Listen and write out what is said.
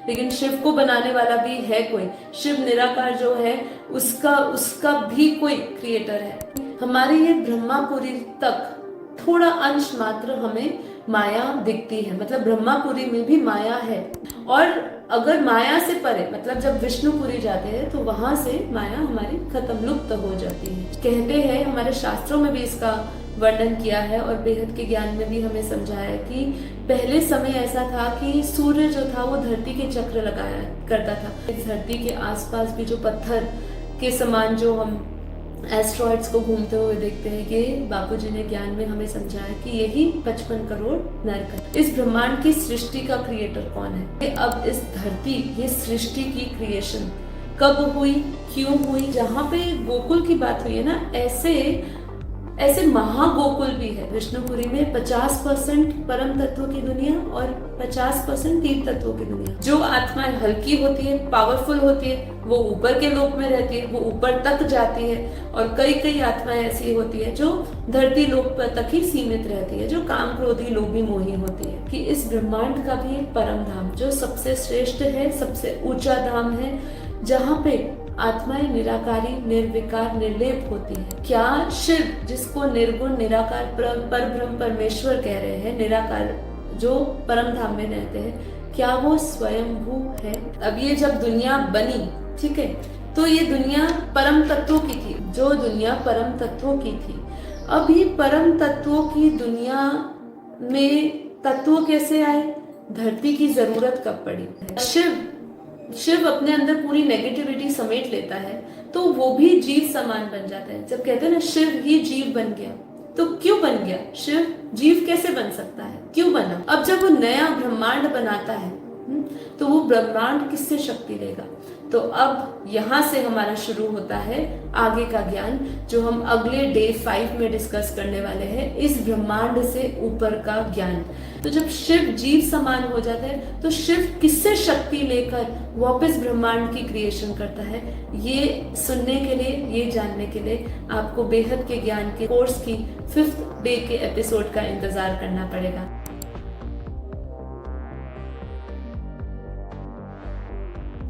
लेकिन शिव को बनाने वाला भी है कोई। शिव निराकार जो है उसका भी कोई क्रिएटर है। हमारे ये ब्रह्मापुरी तक थोड़ा अंश मात्र हमें माया दिखती है, मतलब ब्रह्मापुरी में भी माया है। और अगर माया से परे, मतलब जब विष्णुपुरी जाते हैं तो वहां से माया हमारी खत्म, लुप्त हो जाती है। कहते हैं, हमारे शास्त्रों में भी इसका वर्णन किया है और बेहद के ज्ञान में भी हमें समझाया है कि पहले समय ऐसा था कि सूर्य जो था वो धरती के चक्र लगाया करता था। इस धरती के आसपास भी जो पत्थर के समान जो हम एस्ट्रॉइड्स को घूमते हुए देखते हैं, कि बापूजी ने ज्ञान में हमें समझाया कि यही 55 करोड़ नरक है। इस ब्रह्मांड की सृष्टि का क्रिएटर कौन है? अब इस धरती, ये सृष्टि की क्रिएशन कब हुई, क्यों हुई? जहाँ पे गोकुल की बात हुई है ना, ऐसे महागोकुल भी है। विष्णुपुरी में 50% परम तत्व की दुनिया और 50% तीर्थ तत्वों की दुनिया। जो आत्माएं हल्की होती है, पावरफुल होती है, वो ऊपर के लोक में रहती है, वो ऊपर तक जाती है। और कई आत्माएं ऐसी होती है जो धरती लोक पर तक ही सीमित रहती है, जो काम क्रोधी लोभी मोही होती है। कि इस ब्रह्मांड का भी एक परम धाम जो सबसे श्रेष्ठ है, सबसे ऊंचा धाम है, जहाँ पे आत्माएं निराकारी, निर्विकार, निर्लेप होती है। क्या शिव, जिसको निर्गुण, निराकार, परब्रह्म परमेश्वर कह रहे हैं, निराकार जो परम धाम में रहते हैं, क्या वो स्वयंभू है? अब ये जब दुनिया बनी, ठीक है, तो ये दुनिया परम तत्वों की थी। जो दुनिया परम तत्वों की थी, अब ये परम तत्वों की दुनिया में तत्व कैसे आए? धरती की जरूरत कब पड़ी? शिव अपने अंदर पूरी नेगेटिविटी समेट लेता है, तो वो भी जीव समान बन जाता है। जब कहते हैं ना शिव ही जीव बन गया, तो क्यों बन गया? शिव जीव कैसे बन सकता है, क्यों बना? अब जब वो नया ब्रह्मांड बनाता है, तो वो ब्रह्मांड किससे शक्ति लेगा? तो अब यहाँ से हमारा शुरू होता है आगे का ज्ञान, जो हम अगले डे 5 में डिस्कस करने वाले हैं, इस ब्रह्मांड से ऊपर का ज्ञान। तो जब शिव जीव समान हो जाता है, तो शिव किससे शक्ति लेकर वापस ब्रह्मांड की क्रिएशन करता है? ये सुनने के लिए, ये जानने के लिए आपको बेहद के ज्ञान के कोर्स की 5th डे के एपिसोड का इंतजार करना पड़ेगा।